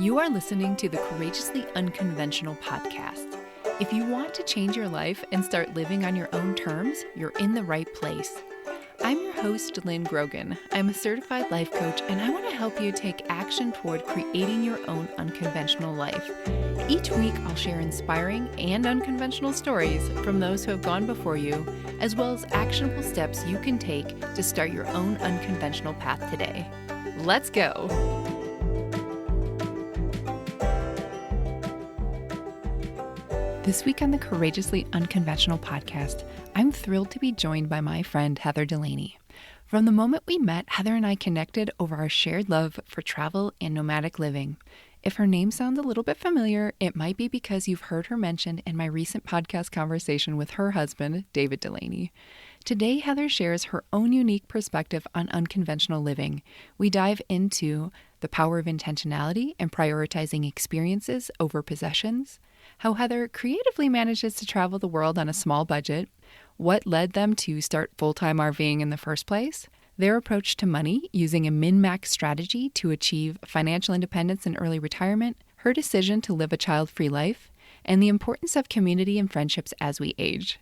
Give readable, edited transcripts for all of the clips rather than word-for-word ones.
You are listening to the Courageously Unconventional podcast. If you want to change your life and start living on your own terms, you're in the right place. I'm your host, Lynn Grogan. I'm a certified life coach, and I want to help you take action toward creating your own unconventional life. Each week, I'll share inspiring and unconventional stories from those who have gone before you, as well as actionable steps you can take to start your own unconventional path today. Let's go! This week on the Courageously Unconventional podcast, I'm thrilled to be joined by my friend Heather Delaney. From the moment we met, Heather and I connected over our shared love for travel and nomadic living. If her name sounds a little bit familiar, it might be because you've heard her mentioned in my recent podcast conversation with her husband, David Delaney. Today, Heather shares her own unique perspective on unconventional living. We dive into the power of intentionality and prioritizing experiences over possessions, how Heather creatively manages to travel the world on a small budget, what led them to start full-time RVing in the first place, their approach to money using a min-max strategy to achieve financial independence and early retirement, her decision to live a child-free life, and the importance of community and friendships as we age.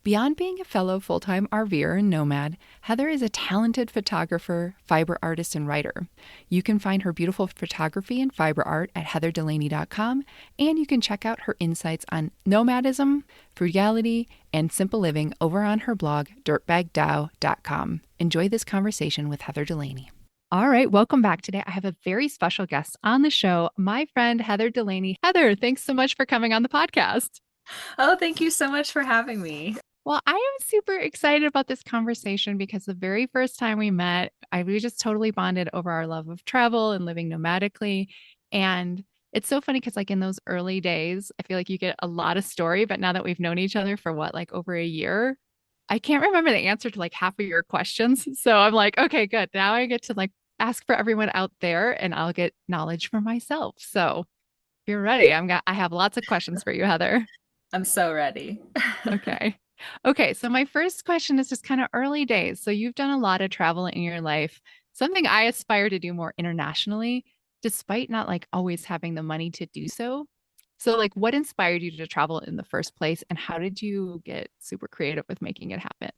Beyond being a fellow full-time RVer and nomad, Heather is a talented photographer, fiber artist, and writer. You can find her beautiful photography and fiber art at heatherdelaney.com, and you can check out her insights on nomadism, frugality, and simple living over on her blog, dirtbagdow.com. Enjoy this conversation with Heather Delaney. All right, welcome back. Today, I have a very special guest on the show, my friend Heather Delaney. Heather, thanks so much for coming on the podcast. Oh, thank you so much for having me. Well, I am super excited about this conversation because the very first time we met, we just totally bonded over our love of travel and living nomadically. And it's so funny because in those early days, I feel like you get a lot of story, but now that we've known each other for over a year, I can't remember the answer to half of your questions. So I'm like, okay, good. Now I get to ask for everyone out there and I'll get knowledge for myself. So if you're ready, I have lots of questions for you, Heather. I'm so ready. Okay. So my first question is just kind of early days. So you've done a lot of travel in your life, something I aspire to do more internationally, despite not always having the money to do so. So what inspired you to travel in the first place, and how did you get super creative with making it happen?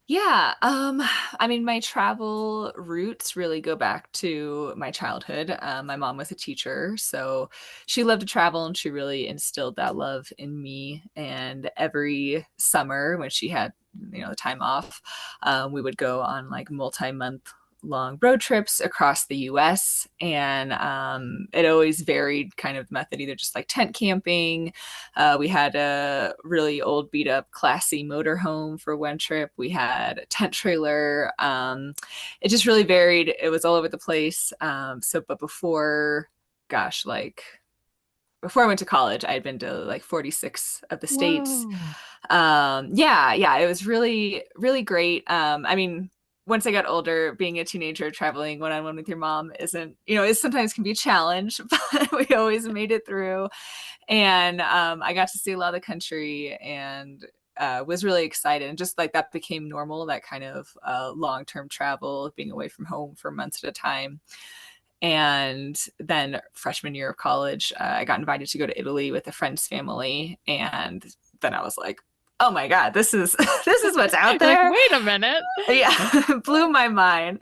Yeah, my travel roots really go back to my childhood. My mom was a teacher, so she loved to travel and she really instilled that love in me. And every summer when she had, the time off, we would go on multi-month long road trips across the US, and it always varied kind of method, either just tent camping. We had a really old beat up classy motorhome for one trip. We had a tent trailer. It just really varied. It was all over the place. But before I went to college, I had been to 46 of the states. Yeah, it was really, really great. Once I got older, being a teenager, traveling one-on-one with your mom it sometimes can be a challenge, but we always made it through. And I got to see a lot of the country and was really excited. And just that became normal, that kind of long-term travel, being away from home for months at a time. And then freshman year of college, I got invited to go to Italy with a friend's family. And then I was like, oh my God, this is what's out there. Wait a minute. Yeah, blew my mind.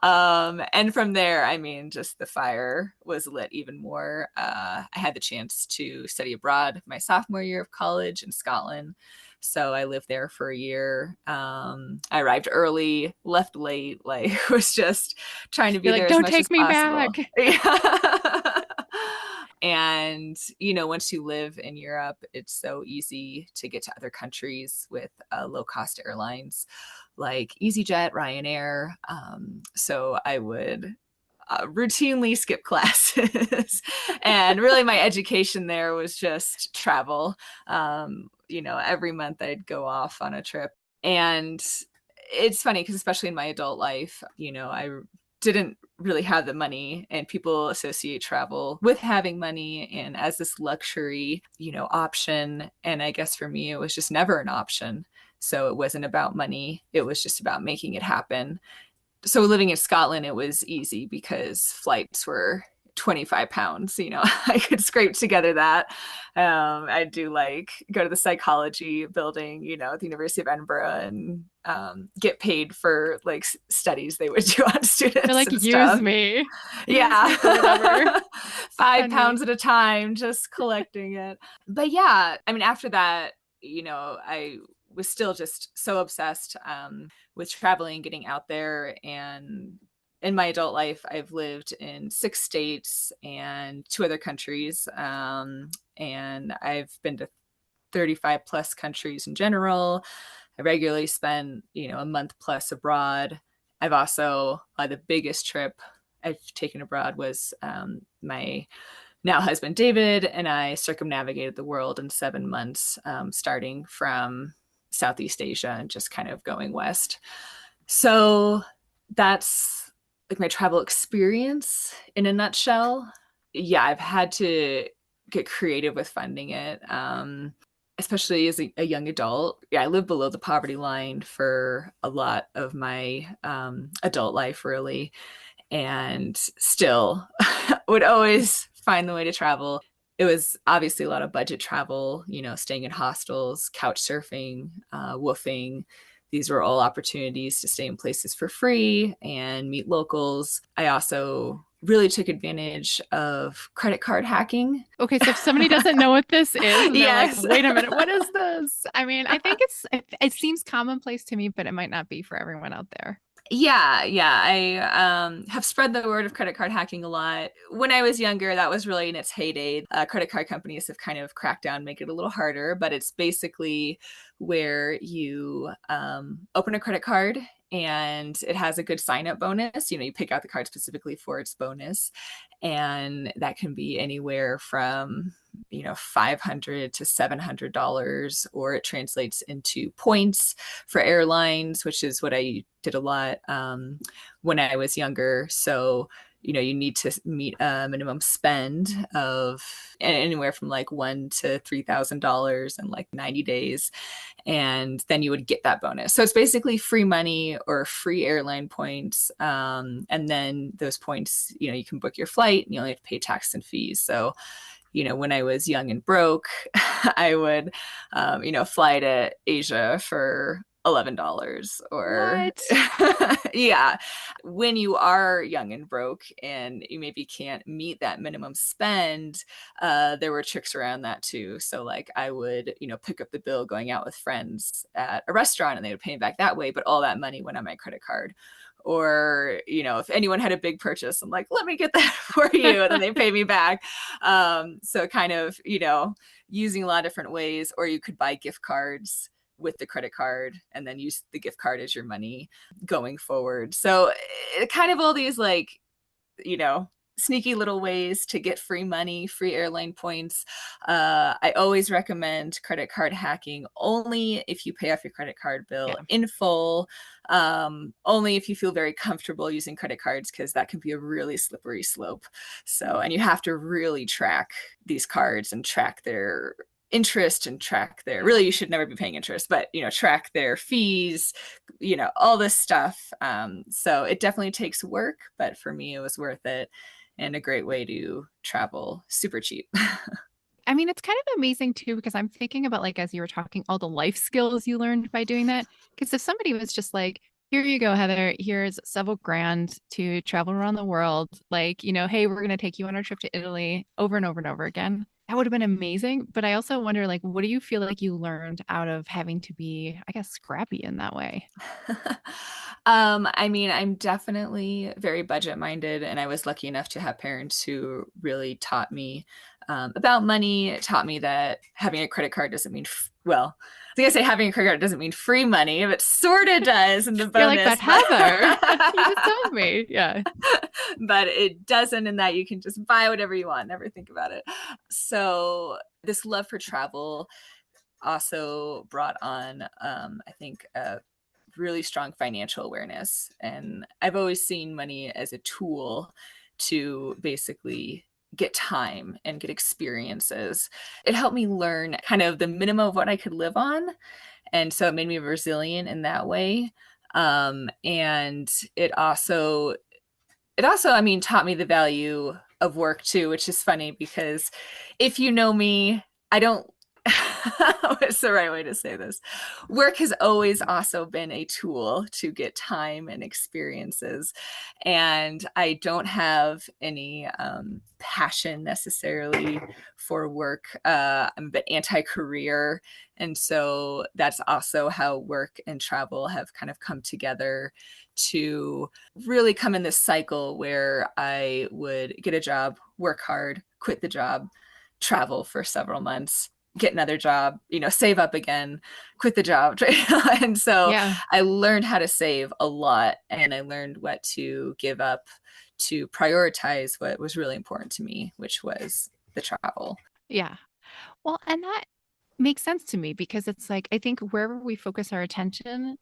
And from there, just the fire was lit even more. I had the chance to study abroad my sophomore year of college in Scotland. So I lived there for a year. I arrived early, left late, was just trying to be there as much as possible. Don't take me back. And, once you live in Europe, it's so easy to get to other countries with low-cost airlines like EasyJet, Ryanair. So I would routinely skip classes. And really my education there was just travel. Every month I'd go off on a trip. And it's funny because especially in my adult life, I didn't really have the money, and people associate travel with having money and as this luxury, option. And I guess for me, it was just never an option. So it wasn't about money. It was just about making it happen. So living in Scotland, it was easy because flights were 25 pounds. I could scrape together that. I do like go to the psychology building, at the University of Edinburgh, and get paid for like studies they would do on You're students like, and stuff. use me Yeah. for whatever. 5 pounds Send at a time, just collecting it. But yeah, I mean, after that, I was still just so obsessed with traveling, getting out there. And in my adult life, I've lived in 6 states and 2 other countries. And I've been to 35 plus countries in general. I regularly spend, a month plus abroad. I've also, the biggest trip I've taken abroad was my now husband David and I circumnavigated the world in 7 months, starting from Southeast Asia and just kind of going west. So that's like my travel experience in a nutshell. Yeah, I've had to get creative with funding it, especially as a young adult. Yeah, I lived below the poverty line for a lot of my adult life, really, and still would always find the way to travel. It was obviously a lot of budget travel, staying in hostels, couch surfing, woofing. These were all opportunities to stay in places for free and meet locals. I also really took advantage of credit card hacking. Okay, so if somebody doesn't know what this is and they're like, Yes. wait a minute, what is this? I mean, I think it seems commonplace to me, but it might not be for everyone out there. Yeah. I have spread the word of credit card hacking a lot. When I was younger, that was really in its heyday. Credit card companies have kind of cracked down, make it a little harder, but it's basically where you open a credit card and it has a good sign up bonus. You pick out the card specifically for its bonus. And that can be anywhere from, $500 to $700, or it translates into points for airlines, which is what I did a lot when I was younger. So, you need to meet a minimum spend of anywhere from like $1,000 to $3,000 in like 90 days. And then you would get that bonus. So it's basically free money or free airline points. And then those points, you can book your flight and you only have to pay tax and fees. So, when I was young and broke, I would, fly to Asia for $11 or What? yeah. When you are young and broke and you maybe can't meet that minimum spend, there were tricks around that too. So like I would, pick up the bill going out with friends at a restaurant and they would pay me back that way, but all that money went on my credit card. Or, if anyone had a big purchase, I'm like, let me get that for you. And then they pay me back. So kind of, using a lot of different ways, or you could buy gift cards with the credit card and then use the gift card as your money going forward. So kind of all these like, sneaky little ways to get free money, free airline points. I always recommend credit card hacking only if you pay off your credit card bill Yeah. in full, only if you feel very comfortable using credit cards, because that can be a really slippery slope. So, and you have to really track these cards and track their interest and track their, really you should never be paying interest, but track their fees, all this stuff. So it definitely takes work, but for me it was worth it and a great way to travel super cheap. I mean, it's kind of amazing too, because I'm thinking about like, as you were talking, all the life skills you learned by doing that. Because if somebody was just like, here you go, Heather, here's several grand to travel around the world, like, hey, we're going to take you on our trip to Italy over and over and over again. That would have been amazing. But I also wonder, like, what do you feel like you learned out of having to be, I guess, scrappy in that way? I mean, I'm definitely very budget minded, and I was lucky enough to have parents who really taught me about money, taught me that having a credit card doesn't mean, well, I was gonna say having a credit card doesn't mean free money, but it sort of does in the You're like, but bonus, Heather, you just told me. Yeah. but it doesn't, in that you can just buy whatever you want, never think about it. So this love for travel also brought on, I think, a really strong financial awareness. And I've always seen money as a tool to basically get time and get experiences. It helped me learn kind of the minimum of what I could live on. And so it made me resilient in that way. And it also, I mean, taught me the value of work too, which is funny because if you know me, I don't, what's the right way to say this? Work has always also been a tool to get time and experiences. And I don't have any passion necessarily for work. I'm a bit anti career. And so that's also how work and travel have kind of come together to really come in this cycle where I would get a job, work hard, quit the job, travel for several months, get another job, save up again, quit the job. And so Yeah. I learned how to save a lot, and I learned what to give up to prioritize what was really important to me, which was the travel. Yeah. Well, and that makes sense to me because it's like, I think wherever we focus our attention,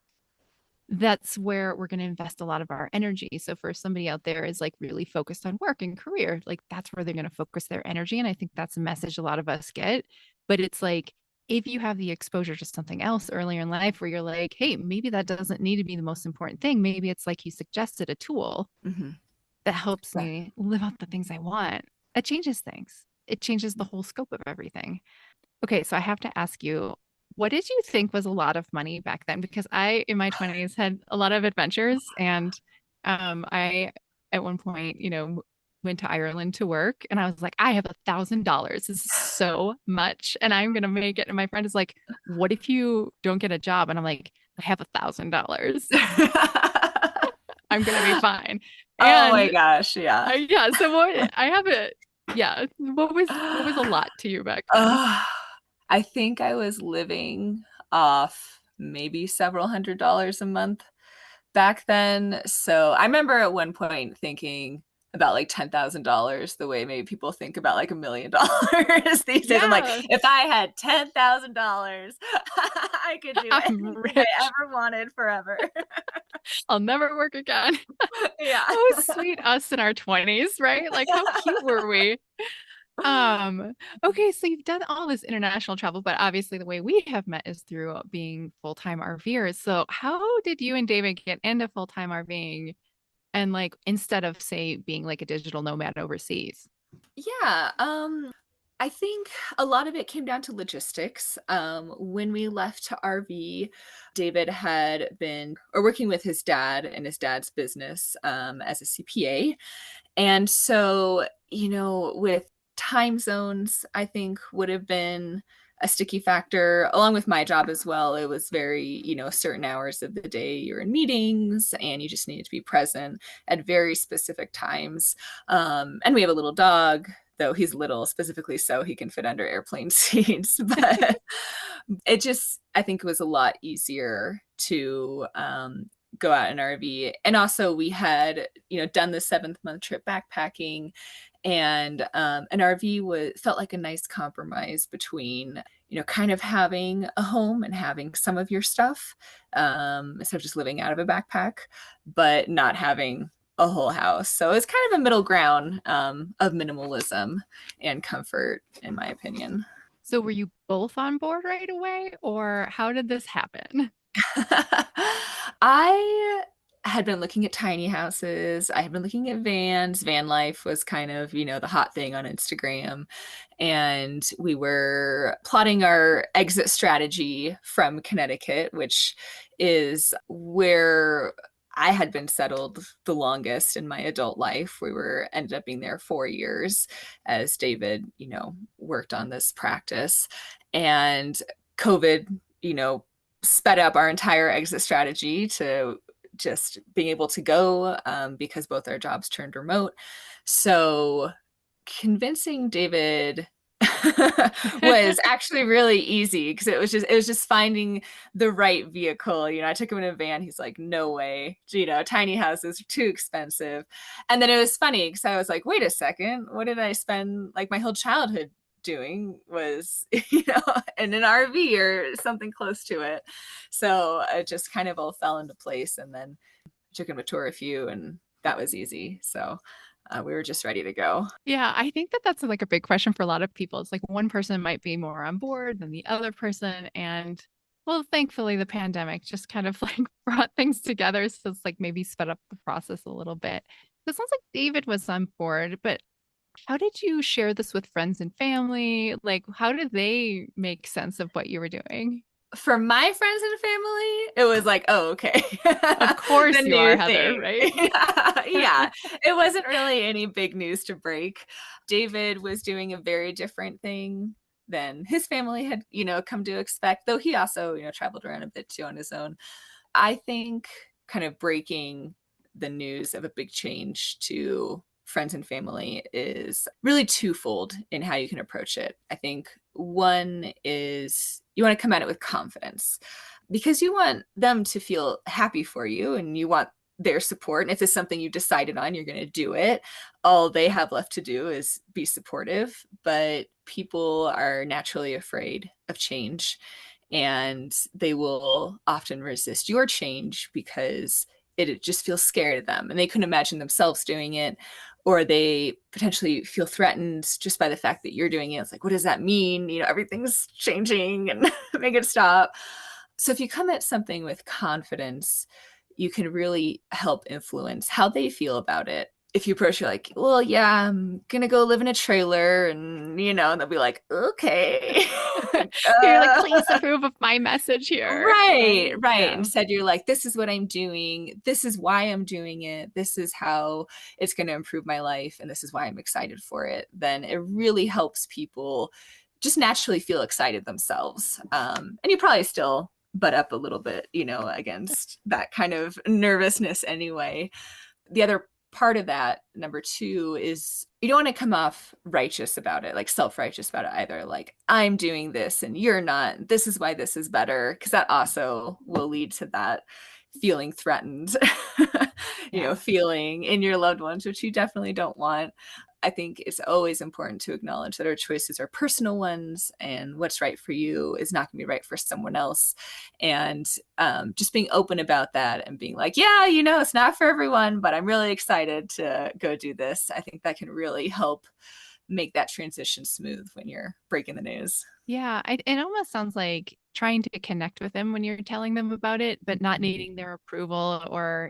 that's where we're going to invest a lot of our energy. So for somebody out there is like really focused on work and career, like that's where they're going to focus their energy. And I think that's a message a lot of us get. But it's like, if you have the exposure to something else earlier in life where you're like, hey, maybe that doesn't need to be the most important thing. Maybe it's like you suggested a tool Mm-hmm. that helps Yeah. me live out the things I want. It changes things. It changes the whole scope of everything. Okay, so I have to ask you, what did you think was a lot of money back then? Because I, in my 20s, had a lot of adventures, and I, at one point, went to Ireland to work, and I was like, I have $1,000. This is so much, and I'm gonna make it. And my friend is like, what if you don't get a job? And I'm like, I have $1,000. I'm gonna be fine. Oh my And gosh, yeah. yeah, so what I have it. Yeah, what was a lot to you back then? Uh, I think I was living off maybe several $100s a month back then. So I remember at one point thinking about like $10,000 the way maybe people think about like $1 million these days. I'm like, Yeah, if I had $10,000, I could do I'm anything I rich. ever wanted forever. I'll never work again. Yeah. Oh, sweet us in our 20s, right? Like how cute were we? Okay, so you've done all this international travel, but obviously the way we have met is through being full-time RVers. So how did you and David get into full-time RVing and like instead of say being like a digital nomad overseas? Yeah, I think a lot of it came down to logistics. When we left to RV, David had been or working with his dad and his dad's business as a CPA. And so, with time zones, I think would have been a sticky factor, along with my job as well. It was very, certain hours of the day you're in meetings and you just needed to be present at very specific times. And we have a little dog, though he's little specifically so he can fit under airplane seats. But I think it was a lot easier to go out in RV. And also we had, done the 7th month trip backpacking, and an RV felt like a nice compromise between, kind of having a home and having some of your stuff, instead of just living out of a backpack, but not having a whole house. So it's kind of a middle ground of minimalism and comfort, in my opinion. So were you both on board right away, or how did this happen? I had been looking at tiny houses. I had been looking at vans. Van life was kind of, the hot thing on Instagram. And we were plotting our exit strategy from Connecticut, which is where I had been settled the longest in my adult life. We were ended up being there 4 years as David, worked on this practice. And COVID, sped up our entire exit strategy to just being able to go, because both our jobs turned remote. So convincing David was actually really easy because it was just finding the right vehicle. I took him in a van. He's like, no way, tiny houses are too expensive. And then it was funny because I was like, wait a second, what did I spend like my whole childhood doing was in an RV or something close to it. So it just kind of all fell into place, and then I took him to tour a few, and that was easy. So we were just ready to go. Yeah, I think that that's like a big question for a lot of people. It's like one person might be more on board than the other person. And well, thankfully, the pandemic just kind of like brought things together. So it's like maybe sped up the process a little bit. So it sounds like David was on board, but How did you share this with friends and family? Like, how did they make sense of what you were doing? For my friends and family, it was like, oh, okay. Of The course you are, new Heather, thing. right? Yeah, it wasn't really any big news to break. David was doing a very different thing than his family had, come to expect, though he also, traveled around a bit too on his own. I think kind of breaking the news of a big change to friends and family is really twofold in how you can approach it. I think one is you want to come at it with confidence because you want them to feel happy for you and you want their support. And if it's something you decided on, you're going to do it. All they have left to do is be supportive. But people are naturally afraid of change and they will often resist your change because it just feels scary to them and they couldn't imagine themselves doing it, or they potentially feel threatened just by the fact that you're doing it. It's like, what does that mean? Everything's changing and make it stop. So if you come at something with confidence, you can really help influence how they feel about it. If you approach, you're like, well, yeah, I'm gonna go live in a trailer, and they'll be like, okay. You're like, please approve of my message here. Right, Right. right. Yeah. Instead, you're like, this is what I'm doing. This is why I'm doing it. This is how it's going to improve my life. And this is why I'm excited for it. Then it really helps people just naturally feel excited themselves. And you probably still butt up a little bit, against that kind of nervousness anyway. The other part of that, number two, is you don't want to come off righteous about it, like self-righteous about it either. Like, I'm doing this and you're not. This is why this is better. Because that also will lead to that feeling threatened, Yeah. feeling in your loved ones, which you definitely don't want. I think it's always important to acknowledge that our choices are personal ones and what's right for you is not going to be right for someone else. And just being open about that and being like, yeah, it's not for everyone, but I'm really excited to go do this. I think that can really help make that transition smooth when you're breaking the news. Yeah, it almost sounds like trying to connect with them when you're telling them about it, but not needing their approval or,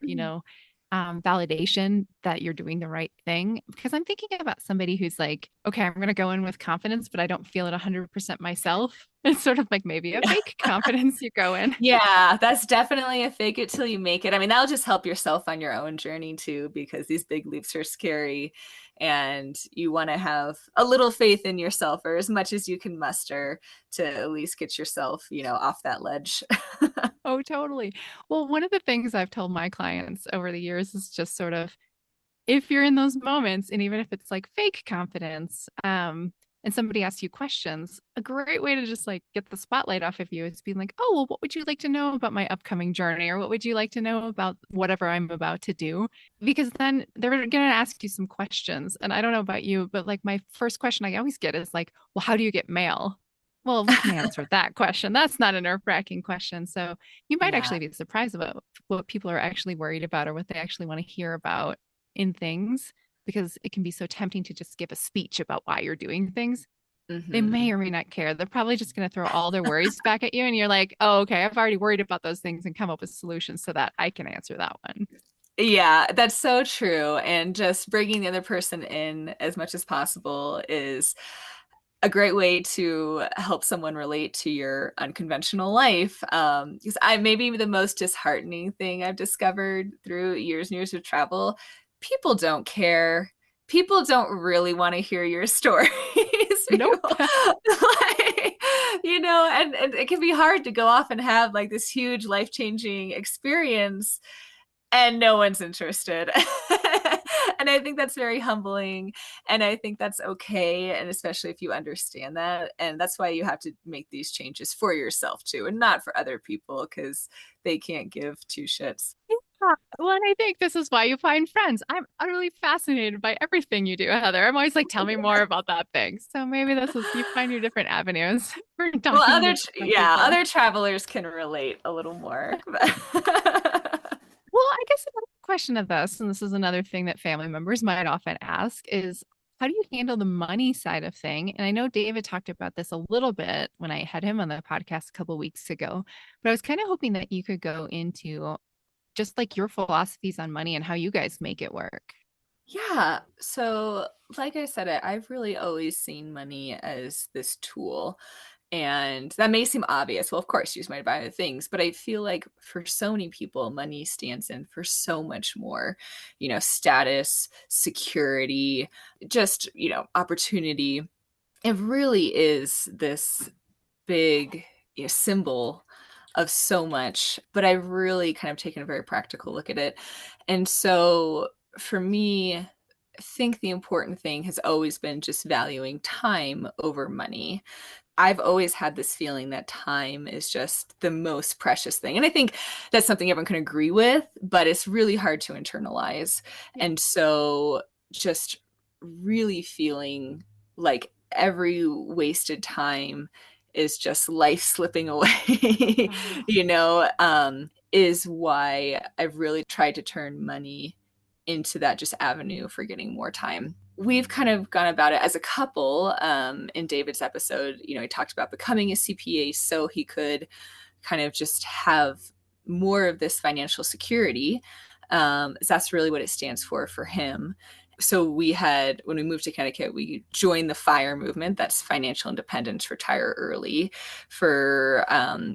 validation that you're doing the right thing. Because I'm thinking about somebody who's like, okay, I'm going to go in with confidence, but I don't feel it 100% myself. It's sort of like maybe a Yeah. fake confidence you go in. Yeah, that's definitely a fake it till you make it. I mean, that'll just help yourself on your own journey too, because these big leaps are scary and you want to have a little faith in yourself or as much as you can muster to at least get yourself, off that ledge. Oh, totally. Well, one of the things I've told my clients over the years is just sort of if you're in those moments, and even if it's like fake confidence, and somebody asks you questions, a great way to just like get the spotlight off of you is being like, oh, well, what would you like to know about my upcoming journey? Or what would you like to know about whatever I'm about to do? Because then they're going to ask you some questions. And I don't know about you, but like my first question I always get is like, well, how do you get mail? Well, we can answer that question. That's not a nerve-wracking question. So you might Yeah. actually be surprised about what people are actually worried about or what they actually want to hear about in things because it can be so tempting to just give a speech about why you're doing things. They may Hmm. or may not care. They're probably just going to throw all their worries back at you. And you're like, oh, okay, I've already worried about those things and come up with solutions so that I can answer that one. Yeah, that's so true. And just bringing the other person in as much as possible is a great way to help someone relate to your unconventional life. Because I maybe the most disheartening thing I've discovered through years and years of travel, people don't care. People don't really want to hear your stories. People, Nope. like, and it can be hard to go off and have like this huge life-changing experience and no one's interested. And I think that's very humbling. And I think that's okay. And especially if you understand that. And that's why you have to make these changes for yourself too, and not for other people because they can't give two shits. Yeah. Well, and I think this is why you find friends. I'm utterly fascinated by everything you do, Heather. I'm always like, tell me more about that thing. So maybe this is you find your different avenues for Well, talking to different yeah, people. other travelers can relate a little more. Well, I guess another question of this, and this is another thing that family members might often ask, is how do you handle the money side of thing? And I know David talked about this a little bit when I had him on the podcast a couple weeks ago, but I was kind of hoping that you could go into just like your philosophies on money and how you guys make it work. Yeah. So, like I said, I've really always seen money as this tool. And that may seem obvious. Well, of course, you just might buy other things. But I feel like for so many people, money stands in for so much more, status, security, just, opportunity. It really is this big, symbol of so much, but I've really kind of taken a very practical look at it. And so for me, I think the important thing has always been just valuing time over money. I've always had this feeling that time is just the most precious thing. And I think that's something everyone can agree with, but it's really hard to internalize. Yeah. And so just really feeling like every wasted time is just life slipping away, Wow. is why I've really tried to turn money into that just avenue for getting more time. We've kind of gone about it as a couple. In David's episode, he talked about becoming a CPA so he could kind of just have more of this financial security. That's really what it stands for him. So when we moved to Connecticut, we joined the FIRE movement. That's Financial Independence, Retire Early, for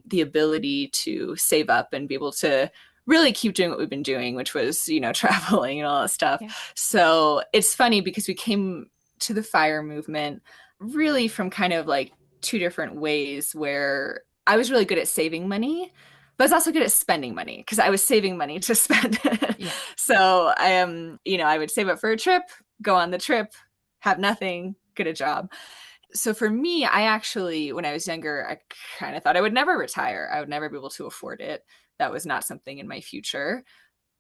the ability to save up and be able to really keep doing what we've been doing, which was, traveling and all that stuff. Yeah. So it's funny because we came to the FIRE movement really from kind of like two different ways where I was really good at saving money, but I was also good at spending money because I was saving money to spend it. Yeah. So I am, I would save up for a trip, go on the trip, have nothing, get a job. So for me, I actually, when I was younger, I kind of thought I would never retire. I would never be able to afford it. That was not something in my future.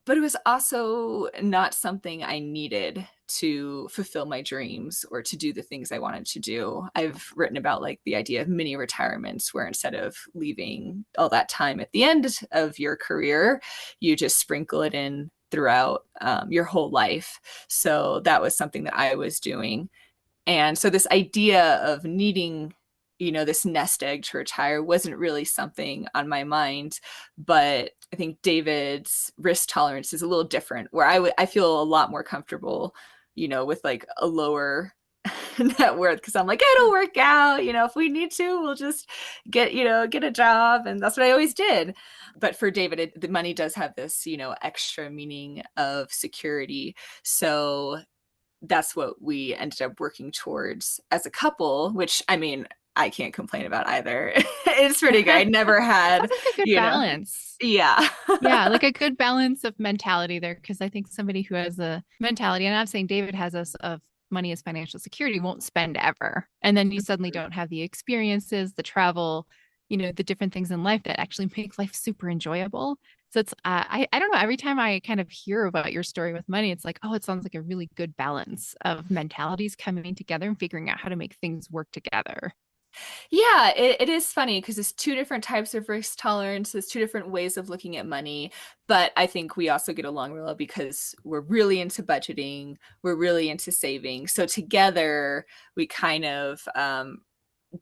But it was also not something I needed to fulfill my dreams or to do the things I wanted to do. I've written about like the idea of mini retirements, where instead of leaving all that time at the end of your career, you just sprinkle it in throughout your whole life. So that was something that I was doing. And so this idea of needing, this nest egg to retire wasn't really something on my mind. But I think David's risk tolerance is a little different, where I feel a lot more comfortable, with like a lower net worth, because I'm like, it'll work out. If we need to, we'll just get a job. And that's what I always did. But for David, the money does have this, extra meaning of security. So that's what we ended up working towards as a couple, which I mean, I can't complain about either. It's pretty good. I never had, Sounds like a good you know, balance. yeah. Yeah, like a good balance of mentality there. Because I think somebody who has a mentality, and I'm saying David has us of money as financial security, won't spend ever. And then you suddenly don't have the experiences, the travel, the different things in life that actually make life super enjoyable. So it's, I don't know, every time I kind of hear about your story with money, it's like, oh, it sounds like a really good balance of mentalities coming together and figuring out how to make things work together. Yeah, it is funny because it's two different types of risk tolerance. There's two different ways of looking at money. But I think we also get along real well because we're really into budgeting, we're really into saving. So together, we kind of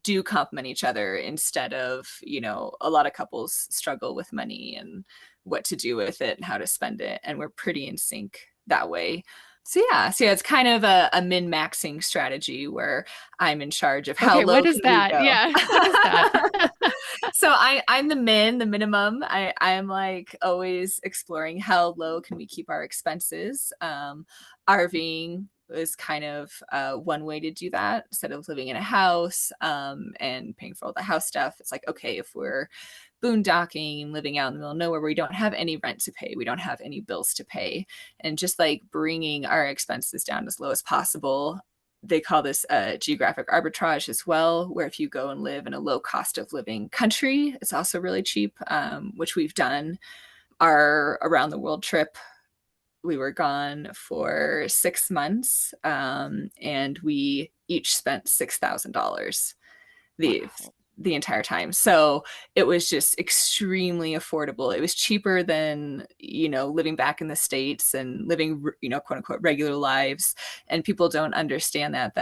do complement each other instead of, a lot of couples struggle with money and what to do with it and how to spend it. And we're pretty in sync that way. So yeah, it's kind of a min-maxing strategy where I'm in charge of how Okay, what low is can we that? go. Yeah, what is that? So I'm the minimum. I'm like always exploring how low can we keep our expenses. RVing is kind of one way to do that. Instead of living in a house and paying for all the house stuff, it's like, okay, if we're boondocking and living out in the middle of nowhere where we don't have any rent to pay, we don't have any bills to pay, and just like bringing our expenses down as low as possible. They call this geographic arbitrage as well, where if you go and live in a low cost of living country, it's also really cheap, which we've done. Our around the world trip, we were gone for 6 months, and we each spent $6,000 the Wow. the entire time. So it was just extremely affordable. It was cheaper than, living back in the States and living, quote unquote, regular lives. And people don't understand that,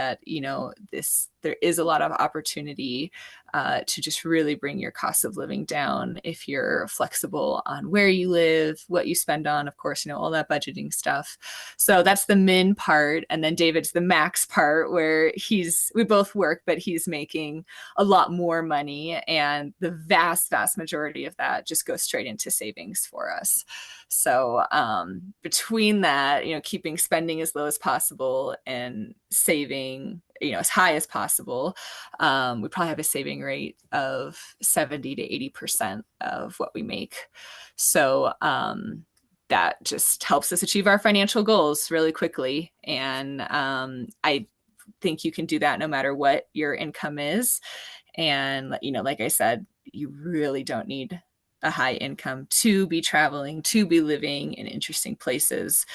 this there is a lot of opportunity to just really bring your cost of living down if you're flexible on where you live, what you spend on, of course, all that budgeting stuff. So that's the min part. And then David's the max part where we both work, but he's making a lot more money. And the vast, vast majority of that just goes straight into savings for us. So between that, keeping spending as low as possible and saving, as high as possible, we probably have a saving rate of 70 to 80% of what we make. So that just helps us achieve our financial goals really quickly. And I think you can do that no matter what your income is. And, like I said, you really don't need a high income to be traveling, to be living in interesting places.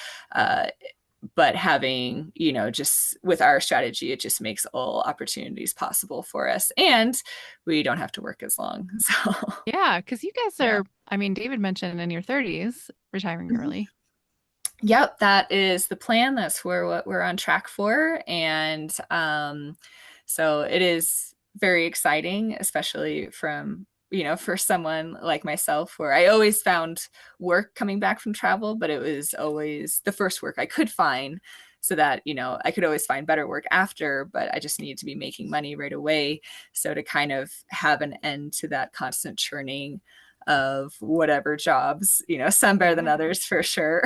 But having, just with our strategy, it just makes all opportunities possible for us. And we don't have to work as long. So, Yeah, because you guys yeah. are, I mean, David mentioned in your 30s, retiring early. Yep, that is the plan. That's what we're on track for. And so it is very exciting, especially from, for someone like myself, where I always found work coming back from travel, but it was always the first work I could find so that, I could always find better work after, but I just needed to be making money right away. So to kind of have an end to that constant churning of whatever jobs, some better than others for sure.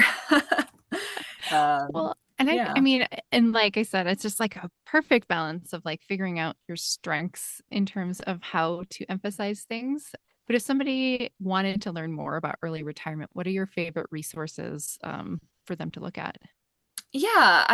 Well, and I Yeah. mean, and like I said, it's just like a perfect balance of like figuring out your strengths in terms of how to emphasize things. But if somebody wanted to learn more about early retirement, what are your favorite resources for them to look at? Yeah,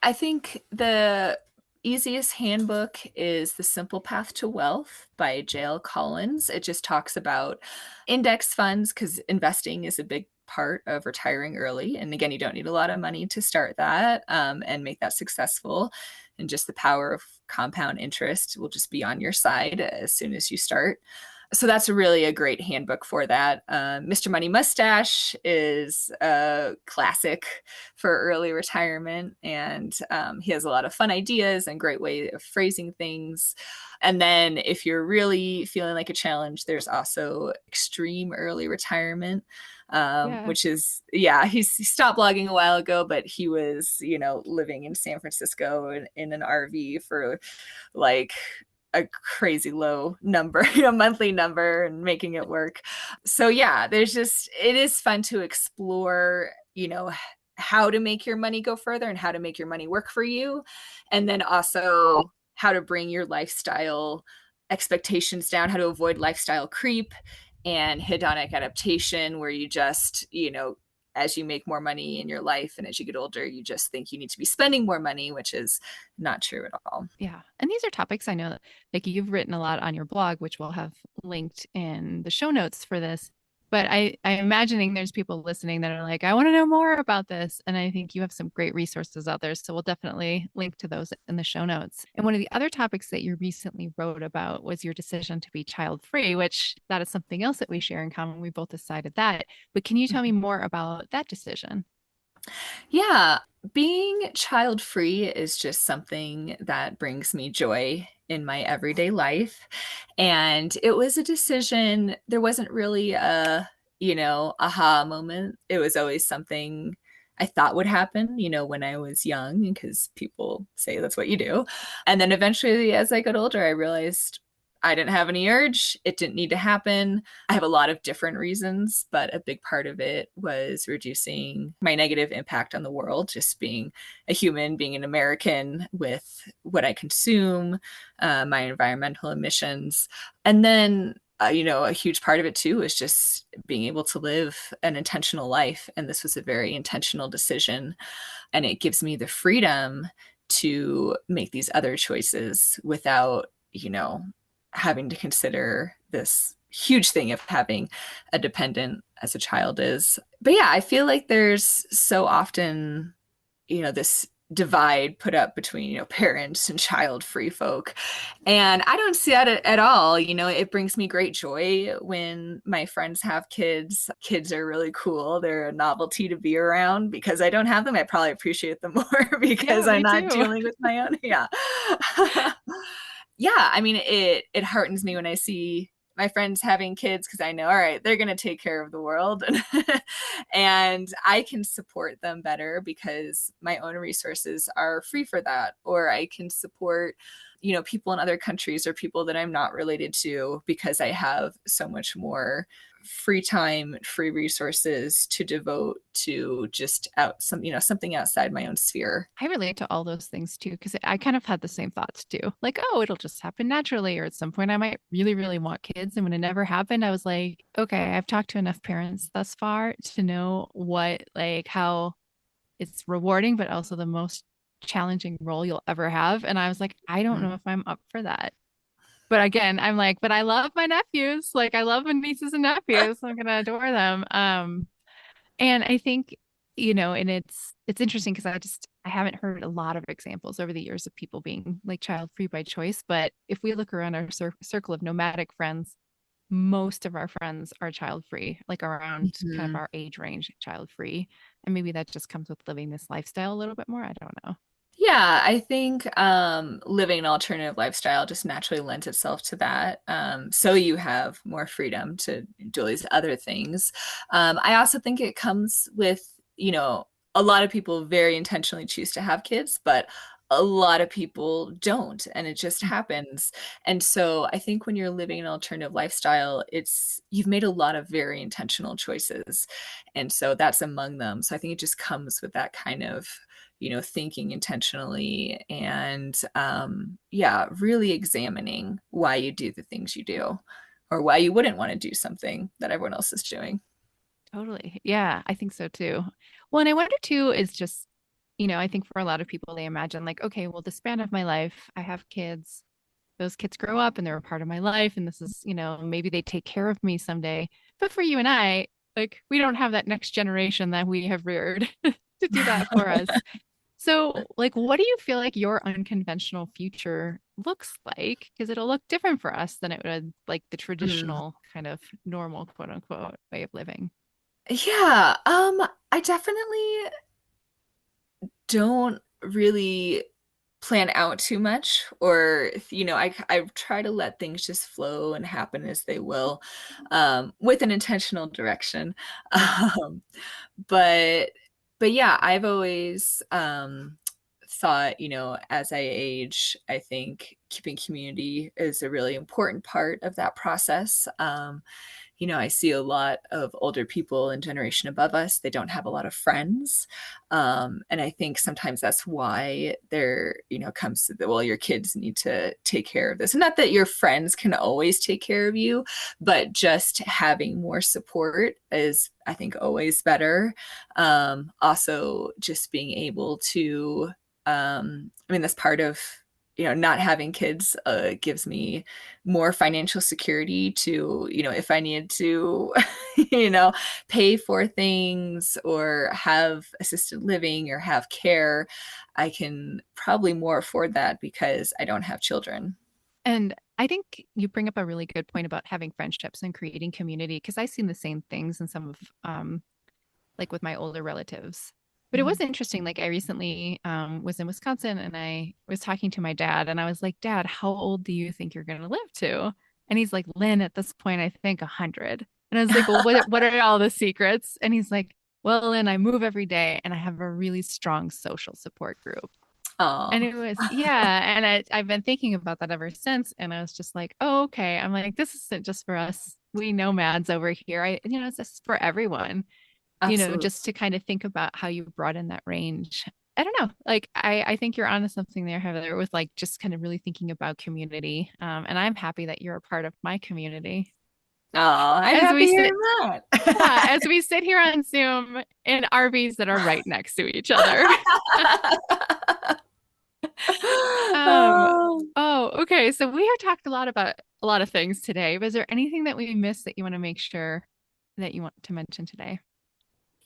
I think the easiest handbook is The Simple Path to Wealth by J.L. Collins. It just talks about index funds because investing is a big part of retiring early. And again, you don't need a lot of money to start that and make that successful. And just the power of compound interest will just be on your side as soon as you start. So that's really a great handbook for that. Mr. Money Mustache is a classic for early retirement, and he has a lot of fun ideas and great way of phrasing things. And then if you're really feeling like a challenge, there's also Extreme Early Retirement, Yeah. which is, yeah, he stopped blogging a while ago, but he was, living in San Francisco in an RV for like a crazy low number, monthly number, and making it work. So yeah, it is fun to explore, how to make your money go further and how to make your money work for you. And then also how to bring your lifestyle expectations down, how to avoid lifestyle creep and hedonic adaptation, where you just, as you make more money in your life and as you get older, you just think you need to be spending more money, which is not true at all. Yeah. And these are topics I know that like you've written a lot on your blog, which we'll have linked in the show notes for this. But I'm imagining there's people listening that are like, I want to know more about this. And I think you have some great resources out there. So we'll definitely link to those in the show notes. And one of the other topics that you recently wrote about was your decision to be child free, which that is something else that we share in common. We both decided that. But can you tell me more about that decision? Yeah, being child free is just something that brings me joy in my everyday life. And it was a decision, there wasn't really a, aha moment. It was always something I thought would happen, when I was young, because people say that's what you do. And then eventually, as I got older, I realized I didn't have any urge. It didn't need to happen. I have a lot of different reasons, but a big part of it was reducing my negative impact on the world, just being a human, being an American with what I consume, my environmental emissions. And then, a huge part of it too is just being able to live an intentional life. And this was a very intentional decision. And it gives me the freedom to make these other choices without, having to consider this huge thing of having a dependent as a child is. But yeah, I feel like there's so often, this divide put up between, parents and child free folk. And I don't see that at all. It brings me great joy when my friends have kids. Kids are really cool. They're a novelty to be around. Because I don't have them, I probably appreciate them more because Yeah, I'm me not too. dealing with my own. Yeah. yeah, I mean, it heartens me when I see my friends having kids because I know, all right, they're going to take care of the world and I can support them better because my own resources are free for that. Or I can support, people in other countries or people that I'm not related to because I have so much more free time, free resources to devote to just something outside my own sphere. I relate to all those things too, because I kind of had the same thoughts too. Like, oh, it'll just happen naturally, or at some point I might really, really want kids. And when it never happened, I was like, okay, I've talked to enough parents thus far to know how it's rewarding, but also the most challenging role you'll ever have. And I was like, I don't know if I'm up for that. But again, I'm like, but I love my nephews. Like, I love my nieces and nephews. I'm gonna adore them. And I think, and it's interesting because I haven't heard a lot of examples over the years of people being like child free by choice. But if we look around our circle of nomadic friends, most of our friends are child free, like around kind of Mhm. our age range, child free. And maybe that just comes with living this lifestyle a little bit more. I don't know. Yeah, I think living an alternative lifestyle just naturally lends itself to that. So you have more freedom to do all these other things. I also think it comes with, a lot of people very intentionally choose to have kids, but a lot of people don't, and it just happens. And so I think when you're living an alternative lifestyle, you've made a lot of very intentional choices. And so that's among them. So I think it just comes with that kind of thinking intentionally and yeah, really examining why you do the things you do or why you wouldn't want to do something that everyone else is doing. Totally. Yeah, I think so too. Well, and I wonder too, is just, I think for a lot of people, they imagine like, okay, well, the span of my life, I have kids, those kids grow up and they're a part of my life. And this is, maybe they take care of me someday. But for you and I, like, we don't have that next generation that we have reared to do that for us. So, like, what do you feel like your unconventional future looks like? Because it'll look different for us than it would like the Mm. traditional kind of normal, quote unquote, way of living. Yeah, I definitely don't really plan out too much or I try to let things just flow and happen as they will with an intentional direction. um, but yeah, I've always thought, as I age, I think keeping community is a really important part of that process. I see a lot of older people and generation above us, they don't have a lot of friends. And I think sometimes that's why there, comes to well, your kids need to take care of this. And not that your friends can always take care of you, but just having more support is, I think, always better. Also, just being able to, I mean, that's part of, not having kids gives me more financial security to, if I need to, you know, pay for things or have assisted living or have care, I can probably more afford that because I don't have children. And I think you bring up a really good point about having friendships and creating community because I've seen the same things in some of like with my older relatives. But it was Mhm. interesting. Like I recently was in Wisconsin and I was talking to my dad and I was like, Dad, how old do you think you're going to live to? And he's like, Lynn, at this point, I think 100. And I was like, well, what are all the secrets? And he's like, well, Lynn, I move every day and I have a really strong social support group. And Oh, it was, yeah. And I've been thinking about that ever since. And I was just like, oh, okay. I'm like, this isn't just for us. We nomads over here. It's just for everyone, absolutely. just to kind of think about how you brought in that range. I don't know. Like, I think you're onto something there, Heather, with like just kind of really thinking about community. And I'm happy that you're a part of my community. Oh, I'm As happy we hearing sit, yeah, that. as we sit here on Zoom in RVs that are right next to each other. Um, Oh. oh, okay. So we have talked a lot about a lot of things today. Was there anything that we missed that you want to make sure that you want to mention today?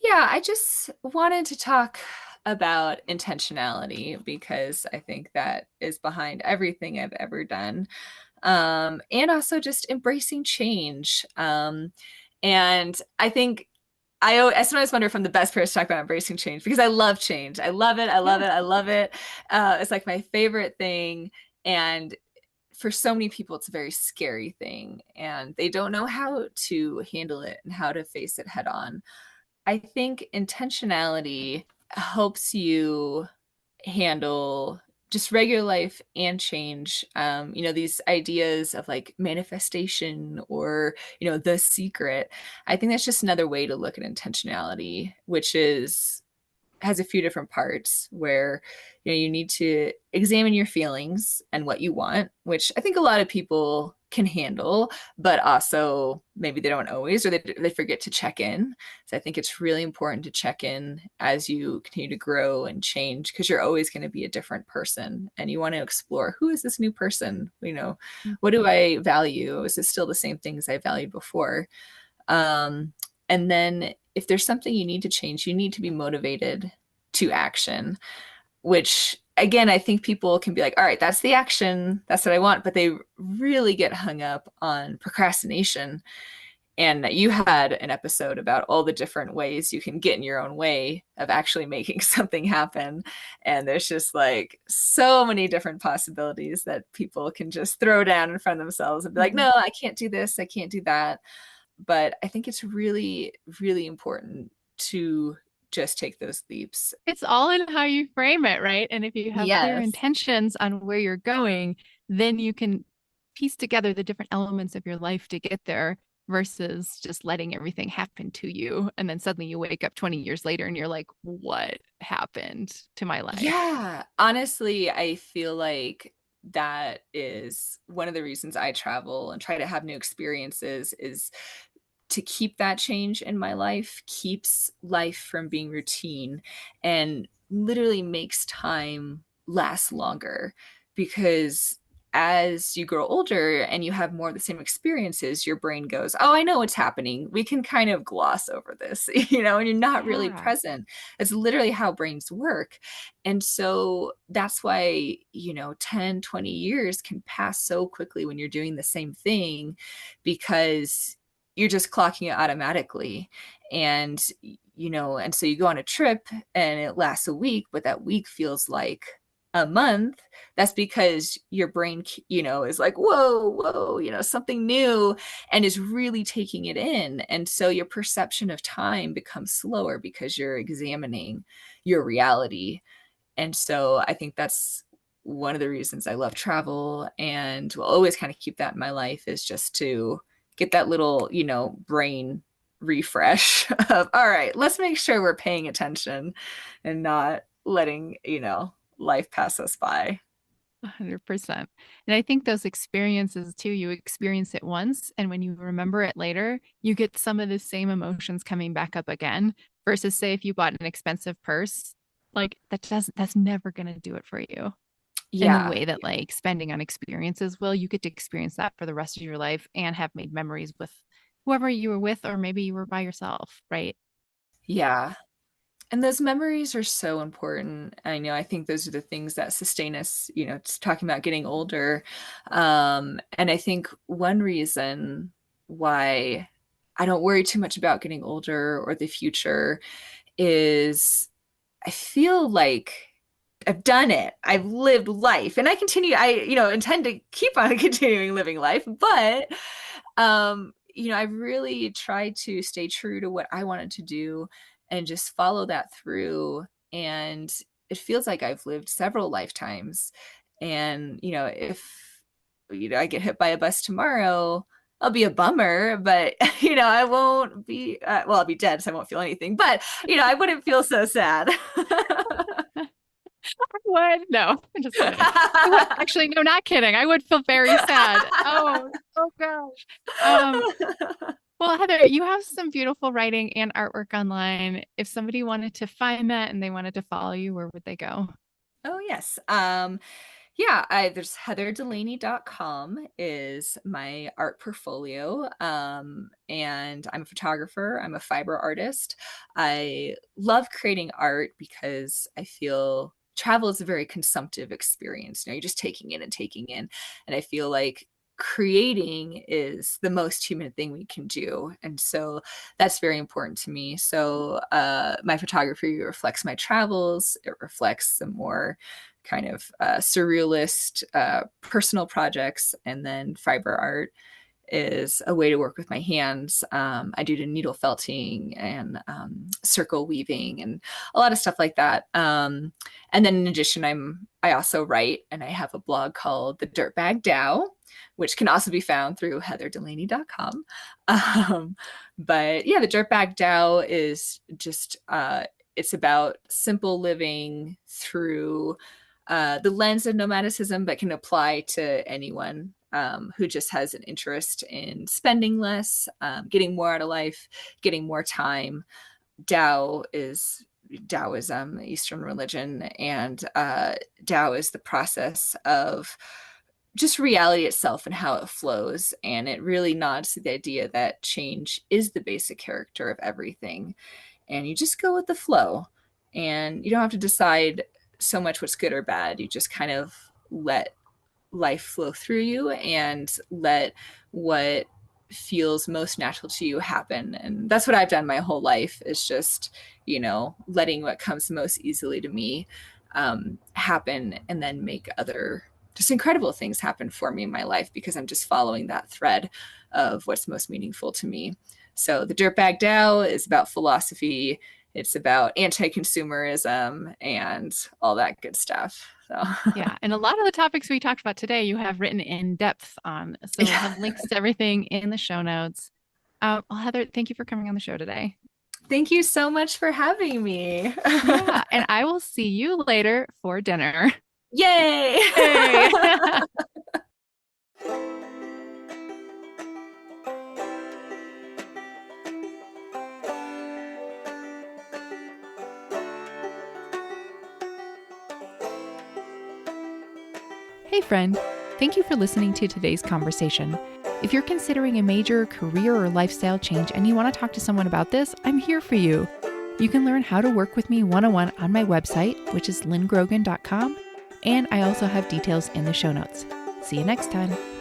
Yeah, I just wanted to talk about intentionality because I think that is behind everything I've ever done. And also just embracing change. And I think I sometimes wonder if I'm the best person to talk about embracing change because I love change. I love it. I love Yeah. it. I love it. It's like my favorite thing. And for so many people, it's a very scary thing and they don't know how to handle it and how to face it head on. I think intentionality helps you handle just regular life and change. These ideas of like manifestation or, the secret. I think that's just another way to look at intentionality, which is has a few different parts where you need to examine your feelings and what you want, which I think a lot of people can handle, but also maybe they don't always, or they forget to check in. So I think it's really important to check in as you continue to grow and change, because you're always going to be a different person and you want to explore, who is this new person? What do I value? Is it still the same things I valued before? And then if there's something you need to change, you need to be motivated to action, which again, I think people can be like, all right, that's the action. That's what I want. But they really get hung up on procrastination. And you had an episode about all the different ways you can get in your own way of actually making something happen. And there's just like so many different possibilities that people can just throw down in front of themselves and be like, no, I can't do this. I can't do that. But I think it's really, really important to just take those leaps. It's all in how you frame it, right? And if you have clear Yes. intentions on where you're going, then you can piece together the different elements of your life to get there versus just letting everything happen to you. And then suddenly you wake up 20 years later and you're like, what happened to my life? Yeah. Honestly, I feel like that is one of the reasons I travel and try to have new experiences, is to keep that change in my life, keeps life from being routine, and literally makes time last longer. Because as you grow older and you have more of the same experiences, your brain goes, oh, I know what's happening. We can kind of gloss over this, and you're not really Yeah. present. It's literally how brains work. And so that's why, 10, 20 years can pass so quickly when you're doing the same thing, because you're just clocking it automatically. And so you go on a trip and it lasts a week, but that week feels like a month. That's because your brain, is like, whoa, something new, and is really taking it in. And so your perception of time becomes slower because you're examining your reality. And so I think that's one of the reasons I love travel and will always kind of keep that in my life, is just to get that little, brain refresh of, all right, let's make sure we're paying attention and not letting, life pass us by. 100%. And I think those experiences too, you experience it once, and when you remember it later, you get some of the same emotions coming back up again, versus say if you bought an expensive purse, like that's never going to do it for you in the Yeah. way that like spending on experiences will. You get to experience that for the rest of your life and have made memories with whoever you were with, or maybe you were by yourself, right? Yeah. And those memories are so important. I think those are the things that sustain us, just talking about getting older. And I think one reason why I don't worry too much about getting older or the future is I feel like I've done it. I've lived life, and I intend to keep on continuing living life, but I really tried to stay true to what I wanted to do and just follow that through. And it feels like I've lived several lifetimes. And, if, I get hit by a bus tomorrow, I'll be a bummer, but, I won't be, I'll be dead, so I won't feel anything, but, I wouldn't feel so sad. I would. No, I'm just kidding. I would actually, no, not kidding. I would feel very sad. Oh gosh. Well, Heather, you have some beautiful writing and artwork online. If somebody wanted to find that and they wanted to follow you, where would they go? Oh, yes. Yeah, there's heatherdelaney.com is my art portfolio. And I'm a photographer, I'm a fiber artist. I love creating art because I feel travel is a very consumptive experience. You're just taking in and taking in. And I feel like creating is the most human thing we can do. And so that's very important to me. So my photography reflects my travels. It reflects some more kind of surrealist personal projects. And then fiber art is a way to work with my hands. I do the needle felting and circle weaving and a lot of stuff like that. And then in addition, I also write, and I have a blog called The Dirtbag Dow, which can also be found through heatherdelaney.com. But yeah, The Dirtbag Dow is just it's about simple living through the lens of nomadicism, but can apply to anyone who just has an interest in spending less, getting more out of life, getting more time. Tao is Taoism, Eastern religion, and Tao is the process of just reality itself and how it flows. And it really nods to the idea that change is the basic character of everything. And you just go with the flow. And you don't have to decide so much what's good or bad. You just kind of let life flow through you and let what feels most natural to you happen. And that's what I've done my whole life, is just, letting what comes most easily to me happen, and then make other just incredible things happen for me in my life, because I'm just following that thread of what's most meaningful to me. So the Dirtbag Tao is about philosophy. It's about anti-consumerism and all that good stuff. So yeah. And a lot of the topics we talked about today, you have written in depth on. So we'll have links to everything in the show notes. Well, Heather, thank you for coming on the show today. Thank you so much for having me. Yeah. And I will see you later for dinner. Yay! Hey. Hey friend, thank you for listening to today's conversation. If you're considering a major career or lifestyle change and you want to talk to someone about this, I'm here for you. You can learn how to work with me one-on-one on my website, which is lynngrogan.com, and I also have details in the show notes. See you next time.